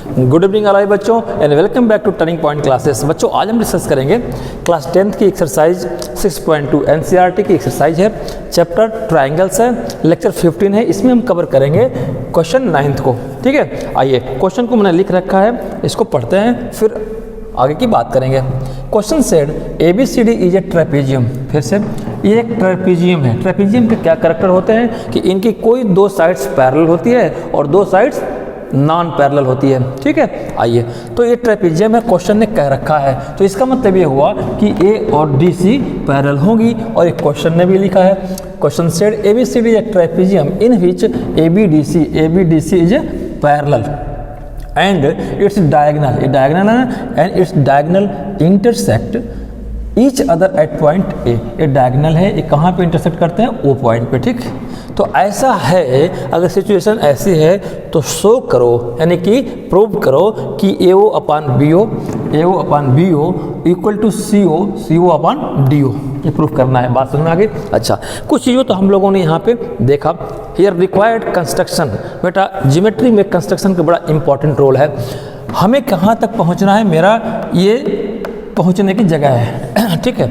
Good evening all बच्चों and welcome back to turning point classes. बच्चों आज हम डिस्कस करेंगे क्लास 10th की एक्सरसाइज 6.2 NCERT की एक्सरसाइज है, चैप्टर ट्रायंगल्स है, लेक्चर 15 है। इसमें हम कवर करेंगे क्वेश्चन 9th को। ठीक है, आइए क्वेश्चन को मैंने लिख रखा है, इसको पढ़ते हैं फिर आगे की बात करेंगे। Question said ABCD is a trapezium. फिर से ये एक ट्रेपेजियम है। ट्रेपेजियम के क्या करैक्टर होते हैं कि इनकी कोई दो साइड्स पैरेलल होती है और दो साइड्स नॉन पैरेलल होती है। ठीक है, आइए तो ये ट्रेपेजियम है, क्वेश्चन ने कह रखा है, तो इसका मतलब ये हुआ कि A और DC पैरेलल होंगी और एक क्वेश्चन ने भी लिखा है। Question said ABCD is a trapezium in which ABDC is a parallel and its diagonal, ये diagonal है ना, and its diagonal intersect each other at point A। ये diagonal है, ये कहाँ पे इंटरसेक्ट करते हैं? O पॉइंट पे। ठीक, तो ऐसा है, अगर सिचुएशन ऐसी है तो शो करो, यानी कि प्रूव करो कि AO upon BO equal to CO upon DO। ये प्रूफ करना है। बात समझ में आ गई? अच्छा, कुछ चीज़ों तो हम लोगों ने यहाँ पे देखा। हियर रिक्वायर्ड कंस्ट्रक्शन, बेटा ज्योमेट्री में कंस्ट्रक्शन का बड़ा इंपॉर्टेंट रोल है। हमें कहाँ तक पहुँचना है, मेरा ये पहुँचने की जगह है। ठीक है,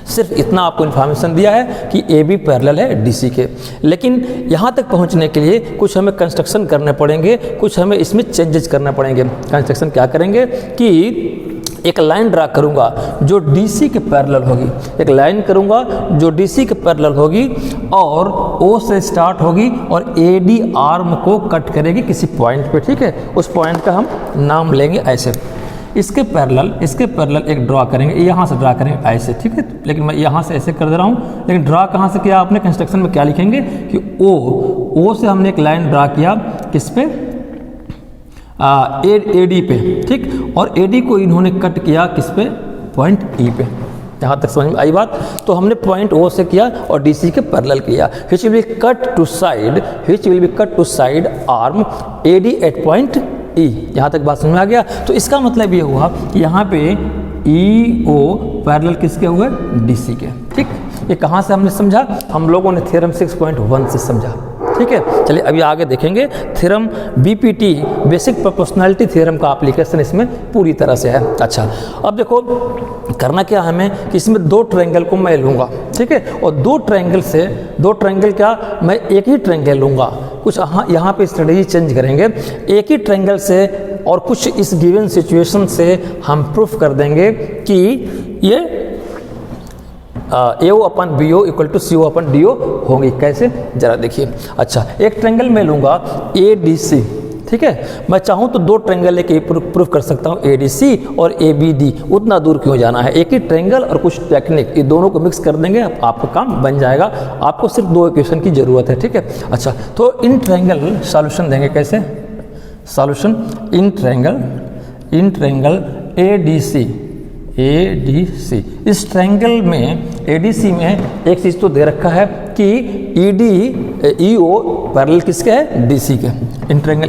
सिर्फ इतना आपको इन्फॉर्मेशन दिया है कि AB पैरेलल है DC के, लेकिन यहाँ तक पहुँचने के लिए कुछ हमें कंस्ट्रक्शन करने पड़ेंगे, कुछ हमें इसमें चेंजेस करने पड़ेंगे। कंस्ट्रक्शन क्या करेंगे कि एक लाइन ड्रा करूँगा जो DC के पैरेलल होगी, एक लाइन करूँगा जो DC के पैरेलल होगी और O से स्टार्ट होगी और AD आर्म को कट करेगी किसी पॉइंट पे। ठीक है, उस पॉइंट का हम नाम लेंगे ऐसे। इसके पैरेलल एक ड्रा करेंगे, यहाँ से ड्रा करेंगे ऐसे। ठीक है, लेकिन मैं यहाँ से ऐसे कर दे रहा हूँ, लेकिन ड्रा कहाँ से किया आपने? कंस्ट्रक्शन में क्या लिखेंगे कि O से हमने एक लाइन ड्रा किया, किस पे? AD पे। ठीक, और AD को इन्होंने कट किया किस पे? पॉइंट E पे। यहाँ तक समझ में आई बात? तो हमने पॉइंट O से किया और DC के पैरेलल किया। which will be cut to side arm AD at point E। यहाँ तक बात समझ में आ गया? तो इसका मतलब ये हुआ कि यहाँ पे EO पैरेलल किसके हुए? DC के। ठीक, ये कहाँ से हमने समझा? हम लोगों ने थ्योरम 6.1 से समझा। ठीक है, चलिए अभी आगे देखेंगे। Theorem BPT basic proportionality theorem का एप्लीकेशन इसमें पूरी तरह से है। अच्छा, अब देखो करना क्या हमें कि इसमें दो ट्रायंगल को मैं लूँगा। ठीक है, और दो ट्रायंगल क्या, मैं एक ही ट्रायंगल लूँगा। कुछ यहाँ पे स्ट्रेटजी चेंज करेंगे, एक ही ट्रायंगल से और कुछ इस गिवन सिचुएशन से हम प्रूफ कर देंगे कि ये AO upon BO equal to CO upon DO होंगी। कैसे, जरा देखिए। अच्छा, एक ट्रायंगल मैं लूँगा ADC। ठीक है, मैं चाहूँ तो दो ट्रायंगल लेके प्रूफ कर सकता हूँ, ADC और ABD। उतना दूर क्यों जाना है? एक ही ट्रायंगल और कुछ टेक्निक, ये दोनों को मिक्स कर देंगे, आपका काम बन जाएगा। आपको सिर्फ दो इक्वेशन की ज़रूरत है। ठीक है, अच्छा तो इन ट्रायंगल सॉल्यूशन देंगे। कैसे सॉल्यूशन? In triangle ADC। इस ट्रायंगल में ADC में एक चीज़ तो दे रखा है कि EO पैरेलल किसके है? DC के। In triangle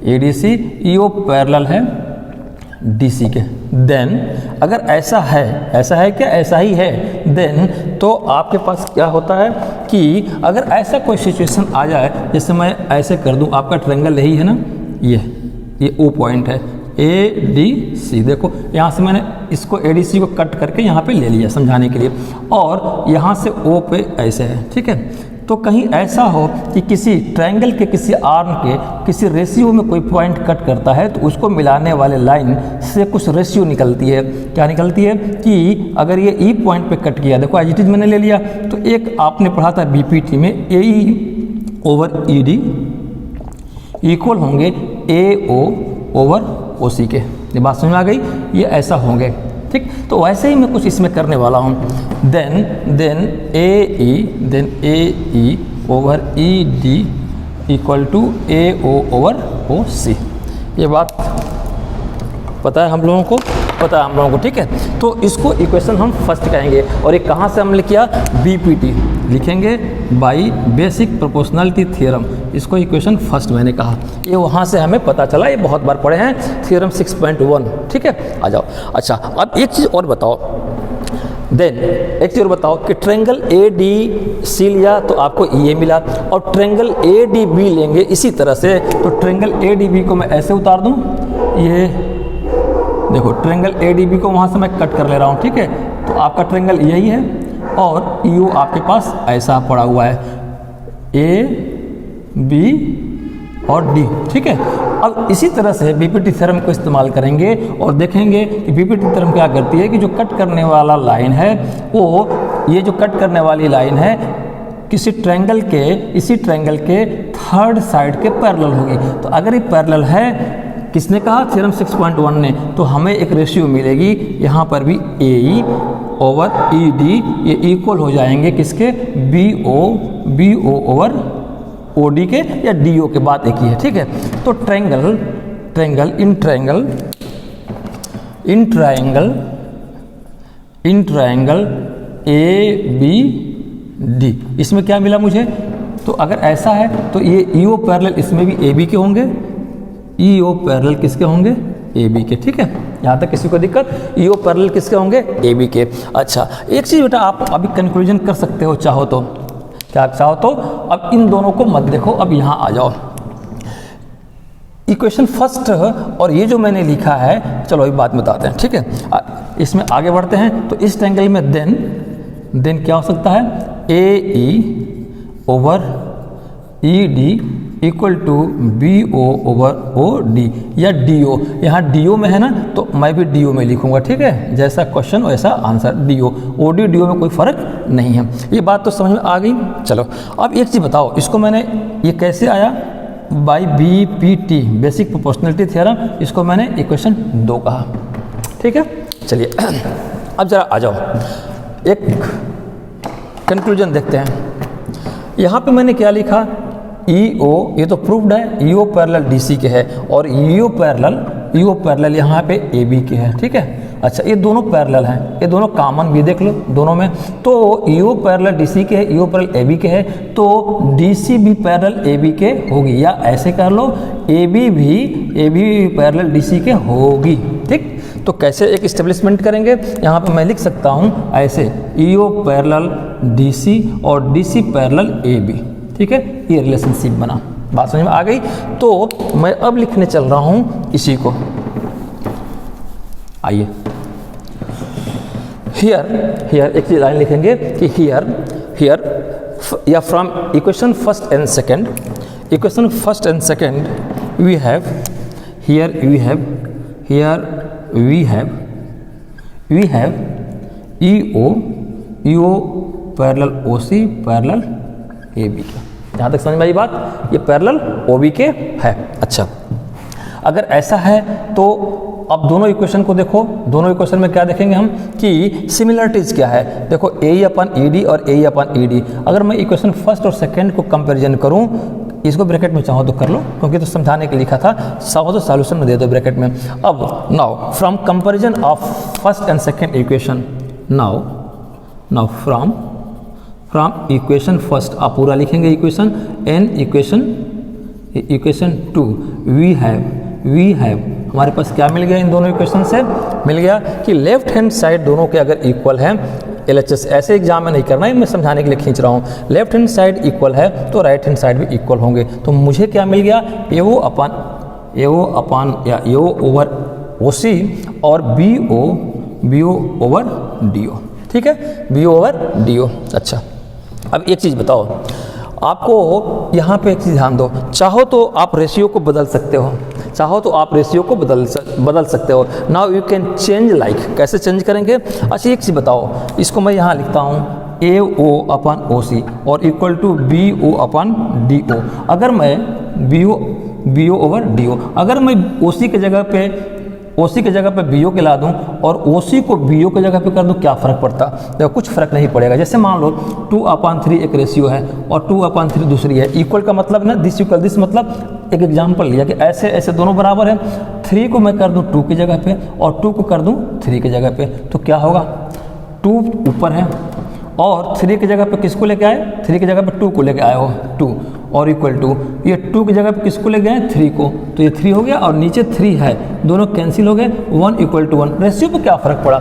ADC EO parallel है DC के। देन अगर ऐसा है क्या? ऐसा ही है। देन तो आपके पास क्या होता है कि अगर ऐसा कोई सिचुएशन आ जाए, जैसे मैं ऐसे कर दूं, आपका ट्रायंगल यही है ना, ये O पॉइंट है ADC। देखो यहाँ से मैंने इसको ADC को कट करके यहाँ पे ले लिया समझाने के लिए, और यहाँ से O पे ऐसे है। ठीक है, तो कहीं ऐसा हो कि किसी ट्रायंगल के किसी आर्म के किसी रेशियो में कोई पॉइंट कट करता है, तो उसको मिलाने वाले लाइन से कुछ रेशियो निकलती है। क्या निकलती है कि अगर ये E पॉइंट पे कट किया, देखो एज इट इज मैंने ले लिया, तो एक आपने पढ़ा था BPT में AE ओवर ED इक्वल होंगे AO ओवर OC के। ये बात समझ में आ गई? ये ऐसा होंगे। ठीक, तो वैसे ही मैं कुछ इसमें करने वाला हूँ। Then AE over ED equal to AO over OC। ये बात पता है हम लोगों को? ठीक है, तो इसको इक्वेशन हम फर्स्ट कहेंगे। और ये कहाँ से हमने किया? BPT लिखेंगे बाई बेसिक प्रोपोर्शनैलिटी थ्योरम। इसको इक्वेशन फर्स्ट मैंने कहा, ये वहाँ से हमें पता चला। ये बहुत बार पढ़े हैं, थ्योरम 6.1। ठीक है, आ जाओ। अच्छा, अब एक चीज़ और बताओ, देन एक चीज़ और बताओ कि ट्रायंगल ए डी सी लिया तो आपको ये मिला, और ट्रायंगल ए डी बी लेंगे इसी तरह से, तो ट्रायंगल ए डी बी को मैं ऐसे उतार दूं, ये देखो ट्रायंगल ए डी बी को वहाँ से मैं कट कर ले रहा हूँ, ठीक है। तो आपका ट्रायंगल यही है और यू आपके पास ऐसा पड़ा हुआ है, ए बी और डी, ठीक है। अब इसी तरह से बीपीटी थ्योरम को इस्तेमाल करेंगे और देखेंगे कि बीपीटी थ्योरम क्या करती है कि जो कट करने वाला लाइन है वो, ये जो कट करने वाली लाइन है किसी ट्रायंगल के, इसी ट्रायंगल के थर्ड साइड के पैरेलल होगी। तो अगर ये पैरेलल है, किसने कहा, थ्योरम 6.1 ने, तो हमें एक रेशियो मिलेगी यहाँ पर भी ए ओवर ई डी, ये इक्वल हो जाएंगे किसके, B O over O D के, या डी ओ के, बात एक ही है, ठीक है। तो in triangle A B D, इसमें क्या मिला मुझे, तो अगर ऐसा है तो ये ई ओ पैरेलल इसमें भी ए बी के होंगे, ई ओ पैरेलल किसके होंगे, ए बी के, ठीक है। यहाँ तक किसी को दिक्कत, ई ओ पैरेलल किसके होंगे, ए बी के। अच्छा एक चीज़ बेटा आप अभी कंक्लूजन कर सकते हो चाहो तो, क्या चाहो तो, अब इन दोनों को मत देखो, अब यहाँ आ जाओ, इक्वेशन फर्स्ट और ये जो मैंने लिखा है, चलो अभी बात बताते हैं, ठीक है। इसमें आगे बढ़ते हैं, तो इस ट्रायंगल में देन क्या हो सकता है, A E over E D equal to B O over O D, या डी ओ, यहाँ डी ओ में है ना तो मैं भी डी ओ में लिखूंगा, ठीक है, जैसा क्वेश्चन वैसा answer, D O D O में कोई फर्क नहीं है। ये बात तो समझ में आ गई। चलो अब एक चीज़ बताओ, इसको मैंने, ये कैसे आया, by B P T, basic proportionality theorem, इसको मैंने इक्वेशन 2 कहा, ठीक है। चलिए अब जरा आ जाओ, एक कंक्लूजन देखते हैं। यहाँ पे मैंने क्या लिखा, ई ओ, ये तो प्रूव्ड है, ई ओ पैरेलल डी सी के है, और ई ओ पैरेलल यहाँ पे ए बी के है, ठीक है। अच्छा ये दोनों पैरेलल हैं, ये दोनों कॉमन भी देख लो दोनों में, तो ई ओ पैरेलल डी सी के है, ई ओ पैरेलल ए बी के है, तो डी सी भी पैरेलल ए बी के होगी, या ऐसे कर लो A B parallel D C के होगी, ठीक। तो कैसे एक इस्टेब्लिशमेंट करेंगे, यहाँ पे मैं लिख सकता हूँ ऐसे, ई ओ पैरेलल डी सी और D C parallel A B, ठीक है, ये रिलेशनशिप बना, बात समझ में आ गई। तो मैं अब लिखने चल रहा हूँ इसी को, आइए हियर एक चीज लाइन लिखेंगे कि हियर या from equation first and second we have E O parallel O C parallel A B के, जहाँ तक समझ में आई बात, ये पैरेलल ओ बी के है। अच्छा अगर ऐसा है तो अब दोनों इक्वेशन को देखो, दोनों इक्वेशन में क्या देखेंगे हम कि सिमिलरिटीज़ क्या है। देखो ए अपन ई डी और ए अपन ई डी, अगर मैं इक्वेशन फर्स्ट और सेकंड को कंपैरिजन करूं, इसको ब्रैकेट में चाहो तो कर लो क्योंकि तो समझाने के लिए लिखा था, चाहो तो सॉल्यूशन में दे दो ब्रैकेट में। अब now from comparison of first and second equation, now from equation first आप पूरा लिखेंगे equation, and equation 2 we have हमारे पास क्या मिल गया, इन दोनों इक्वेशन से मिल गया कि लेफ्ट हैंड साइड दोनों के अगर इक्वल है, LHS ऐसे एग्जाम में नहीं करना है, मैं समझाने के लिए खींच रहा हूँ, लेफ्ट हैंड साइड इक्वल है तो राइट हैंड साइड भी इक्वल होंगे। तो मुझे क्या मिल गया, ए ओ ओवर ओ सी और B O over D O, ठीक है, B O over D O. अच्छा अब एक चीज़ बताओ, आपको यहाँ पे एक चीज़ ध्यान दो, चाहो तो आप रेशियो को बदल सकते हो, बदल सकते हो। Now you can change, like कैसे चेंज करेंगे। अच्छा एक चीज़ बताओ, इसको मैं यहाँ लिखता हूँ ए ओ अपन ओ सी और equal to B O upon D O. अगर मैं B O over D O, अगर मैं ओ सी के जगह पे बी ओ के ला दूँ और ओ सी को बी ओ के जगह पे कर दूँ, क्या फ़र्क पड़ता, देखो कुछ फ़र्क नहीं पड़ेगा। जैसे मान लो 2/3 एक रेशियो है और 2/3 दूसरी है, इक्वल का मतलब ना दिस इक्वल दिस, मतलब एक एग्जाम्पल लिया कि ऐसे ऐसे दोनों बराबर है, 3 को मैं कर दूँ 2 की जगह पे और 2 को कर दूँ 3 की जगह पे, तो क्या होगा, 2 ऊपर है और 3 की जगह पे किसको लेके आए, 3 की जगह पे 2 को लेके आए हो 2 और इक्वल टू, ये 2 की जगह पे किसको ले गए 3 को, तो ये 3 हो गया और नीचे 3 है, दोनों कैंसिल हो गए, 1 = 1। रेशियो पे क्या फ़र्क पड़ा,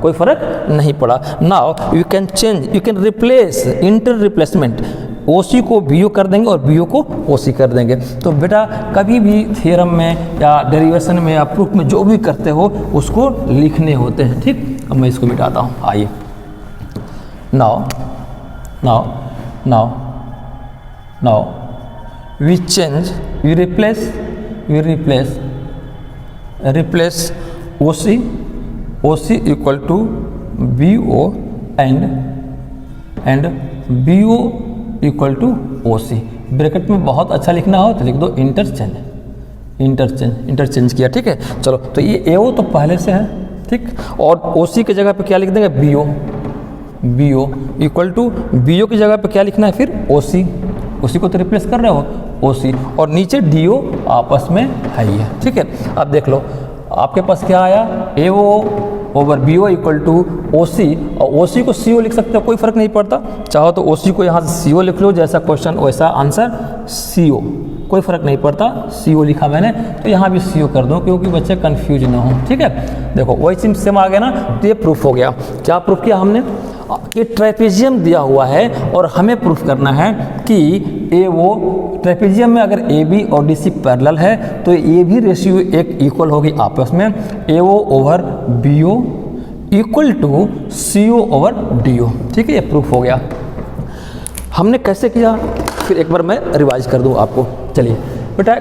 कोई फ़र्क नहीं पड़ा। Now you can change, you can replace, inter replacement, OC को BO कर देंगे और BO को OC कर देंगे। तो बेटा कभी भी थ्योरम में या डेरिवेशन में या प्रूफ में जो भी करते हो उसको लिखने होते हैं, ठीक। अब मैं इसको मिटाता हूँ, आइए। Now now now now we change, we replace OC equal to BO and BO equal to OC। Bracket में बहुत अच्छा लिखना हो तो लिख दो इंटरचेंज किया, ठीक है। चलो, तो ये AO तो पहले से है, ठीक, और OC की जगह पे क्या लिख देंगे, BO इक्वल टू BO की जगह पे क्या लिखना है फिर, OC को तो रिप्लेस कर रहे हो, OC, और नीचे DO आपस में है ही है, ठीक है। अब देख लो आपके पास क्या आया, AO over BO equal to OC, और OC को CO लिख सकते हो, कोई फर्क नहीं पड़ता। चाहो तो OC को यहाँ से CO लिख लो, जैसा क्वेश्चन वैसा आंसर, CO, कोई फर्क नहीं पड़ता। CO लिखा मैंने तो यहाँ भी CO कर दो, क्योंकि बच्चे कंफ्यूज ना हो, ठीक है। देखो वही चीज सेम आ गया ना, तो ये प्रूफ हो गया। क्या प्रूफ किया हमने कि ट्रेपेजियम दिया हुआ है और हमें प्रूफ करना है कि AO, ट्रेपेजियम में अगर AB और DC पैरेलल है तो ये भी रेशियो एक इक्वल होगी आपस में, AO over BO equal to CO over DO, ठीक है। ये प्रूफ हो गया। हमने कैसे किया फिर एक बार मैं रिवाइज कर दूं आपको। चलिए बेटा,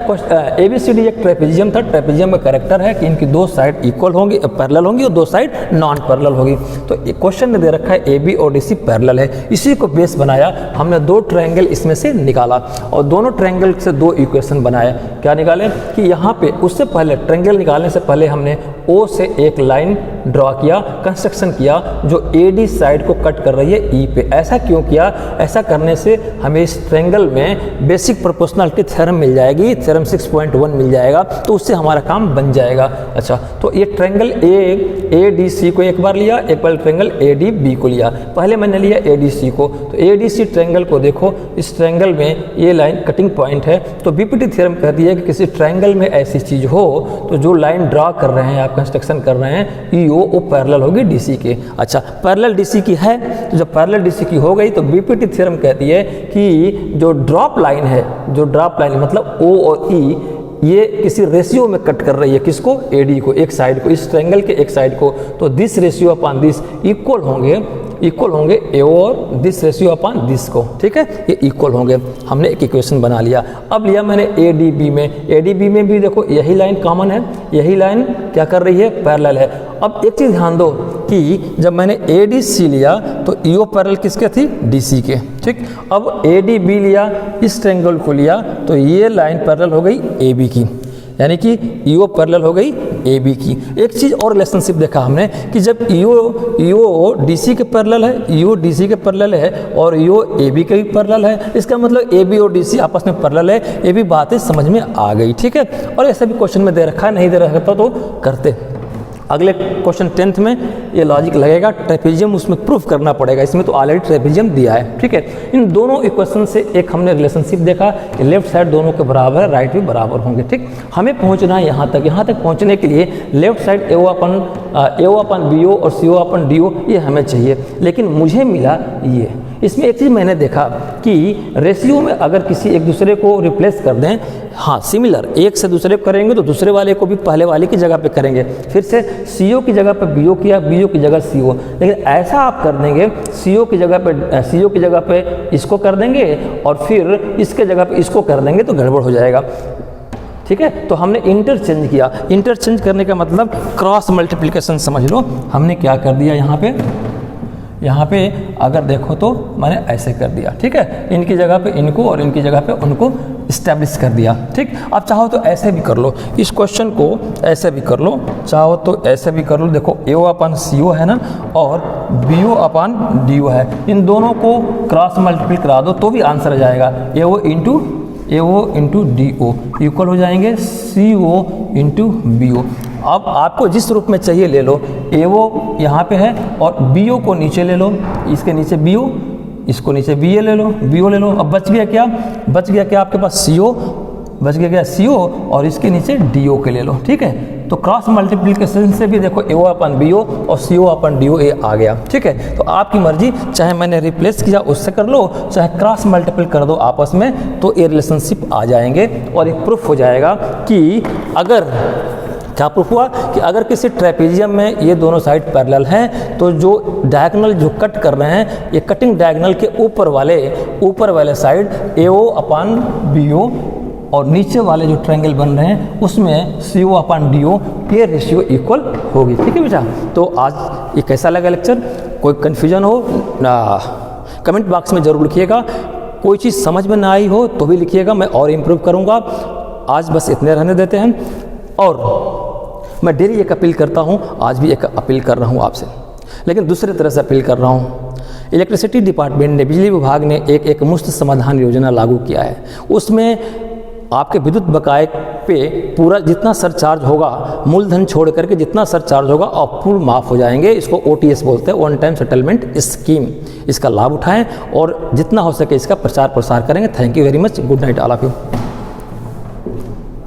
ABCD एक ट्रेपेजियम था। ट्रेपेजियम का कैरेक्टर है कि इनकी दो साइड इक्वल होंगी, पैरेलल होंगी, और दो साइड नॉन पैरेलल होगी। तो क्वेश्चन में दे रखा है AB और DC पैरेलल है, इसी को बेस बनाया हमने, दो ट्रायंगल इसमें से निकाला और दोनों ट्रायंगल से दो इक्वेशन बनाए। क्या निकाले कि यहाँ पे उससे पहले ट्रायंगल निकालने से पहले हमने O से एक लाइन ड्रॉ किया, कंस्ट्रक्शन किया जो AD साइड को कट कर रही है E पे। ऐसा क्यों किया? ऐसा करने से हमें इस ट्रायंगल में बेसिक प्रोपोर्शनलिटी थ्योरम मिल जाएगी, थ्योरम 6.1 मिल जाएगा, तो उससे हमारा काम बन जाएगा। अच्छा, तो ये ट्रायंगल ADC को एक बार लिया, एक बार ट्रायंगल ADB को लिया। पहले मैंने लिया ADC को, तो ADC ट्रायंगल को देखो, इस ट्रायंगल में ये लाइन कटिंग पॉइंट है। तो BPT थ्योरम कहती है कि किसी ट्रायंगल में ऐसी चीज हो तो जो लाइन ड्रॉ कर रहे हैं आप, कंस्ट्रक्शन कर रहे हैं, EO वो पैरेलल होगी DC के। अच्छा, पैरेलल DC की है, तो जब पैरेलल DC की हो गई तो BPT थ्योरम कहती है कि जो ड्रॉप लाइन है, जो ड्रॉप लाइन मतलब O और E, ये किसी रेशियो में कट कर रही है, किसको? AD को, एक साइड को, इस ट्रायंगल के एक साइड को। तो this ratio upon this equal होंगे AO और दिस रेशियो अपॉन दिस को, ठीक है, ये इक्वल होंगे। हमने एक इक्वेशन बना लिया। अब लिया मैंने ADB में भी देखो यही लाइन कॉमन है, यही लाइन क्या कर रही है? पैरेलल है। अब एक चीज ध्यान दो कि जब मैंने ADC लिया तो EO पैरेलल किसके थी? DC के, ठीक। अब ADB लिया, इस ट्रायंगल को लिया, तो ये लाइन पैरेलल हो गई AB की, यानी कि EO पैरेलल हो गई AB की। एक चीज़ और रिलेशनशिप देखा हमने कि जब EO DC के पैरेलल है, EO DC के पैरेलल है और EO AB के भी पैरेलल है, इसका मतलब AB और DC आपस में पैरेलल है। ये भी बातें समझ में आ गई, ठीक है। और ऐसा भी क्वेश्चन में दे रखा है, नहीं दे रखा तो करते। अगले क्वेश्चन 10th में ये लॉजिक लगेगा, ट्रेपेजियम उसमें प्रूफ करना पड़ेगा, इसमें तो ऑलरेडी ट्रेपेजियम दिया है, ठीक है। इन दोनों इक्वेशन से एक हमने रिलेशनशिप देखा कि लेफ्ट साइड दोनों के बराबर है, राइट भी बराबर होंगे, ठीक। हमें पहुंचना है यहाँ तक पहुँचने के लिए लेफ्ट साइड AO अपन BO और CO अपन DO ये हमें चाहिए, लेकिन मुझे मिला ये। इसमें एक चीज़ मैंने देखा कि रेशियो में अगर किसी एक दूसरे को रिप्लेस कर दें, हाँ सिमिलर, एक से दूसरे को करेंगे तो दूसरे वाले को भी पहले वाले की जगह पे करेंगे, फिर से CO की जगह पे BO किया, BO की जगह CO। लेकिन ऐसा आप कर देंगे CO की जगह पे इसको कर देंगे और फिर इसके जगह पे इसको कर देंगे तो गड़बड़ हो जाएगा, ठीक है। तो हमने इंटरचेंज किया। इंटरचेंज करने का मतलब क्रॉस मल्टीप्लिकेशन समझ लो। हमने क्या कर दिया यहाँ पे अगर देखो तो मैंने ऐसे कर दिया, ठीक है। इनकी जगह पे इनको और इनकी जगह पे उनको इस्टेब्लिश कर दिया, ठीक। अब चाहो तो ऐसे भी कर लो, इस क्वेश्चन को ऐसे भी कर लो, चाहो तो ऐसे भी कर लो। देखो AO अपन CO है ना, और BO अपन DO है, इन दोनों को क्रॉस मल्टीप्लाई करा दो तो भी आंसर आ जाएगा। AO इंटू DO इक्वल हो जाएंगे CO इंटू BO। अब आपको जिस रूप में चाहिए ले लो, AO यहाँ पे है और BO को नीचे ले लो, इसके नीचे BO, इसको नीचे BO ले लो। अब बच गया क्या आपके पास? CO बच गया, CO और इसके नीचे DO के ले लो, ठीक है। तो क्रॉस मल्टीप्लिकेशन से भी देखो AO अपन BO और CO अपन DO ये आ गया। ठीक है, तो आपकी मर्जी, चाहे मैंने रिप्लेस किया उससे कर लो, चाहे क्रॉस मल्टीपल कर दो आपस में, तो ये रिलेशनशिप आ जाएंगे और ये प्रूफ हो जाएगा कि अगर क्या प्रूफ हुआ कि अगर किसी ट्रेपेजियम में ये दोनों साइड पैरेलल हैं तो जो डायगोनल जो कट कर रहे हैं, ये कटिंग डायगोनल के ऊपर वाले साइड AO अपन BO और नीचे वाले जो ट्रायंगल बन रहे हैं उसमें CO अपन DO ये रेशियो इक्वल होगी। ठीक है बेटा, तो आज ये कैसा लगा लेक्चर? कोई कन्फ्यूजन हो ना कमेंट बॉक्स में ज़रूर लिखिएगा, कोई चीज़ समझ में ना आई हो तो भी लिखिएगा, मैं और इम्प्रूव करूँगा। आज बस इतने रहने देते हैं, और मैं डेली एक अपील करता हूँ, आज भी एक अपील कर रहा हूँ आपसे, लेकिन दूसरे तरह से अपील कर रहा हूँ। इलेक्ट्रिसिटी डिपार्टमेंट ने, बिजली विभाग ने एक मुफ्त समाधान योजना लागू किया है। उसमें आपके विद्युत बकाये पे पूरा जितना सरचार्ज होगा, मूलधन छोड़ करके जितना सरचार्ज होगा आप पूर्ण माफ़ हो जाएंगे। इसको OTS बोलते हैं, वन टाइम सेटलमेंट स्कीम। इसका लाभ उठाएं और जितना हो सके इसका प्रचार प्रसार करेंगे। Thank you very much. Good night all of you.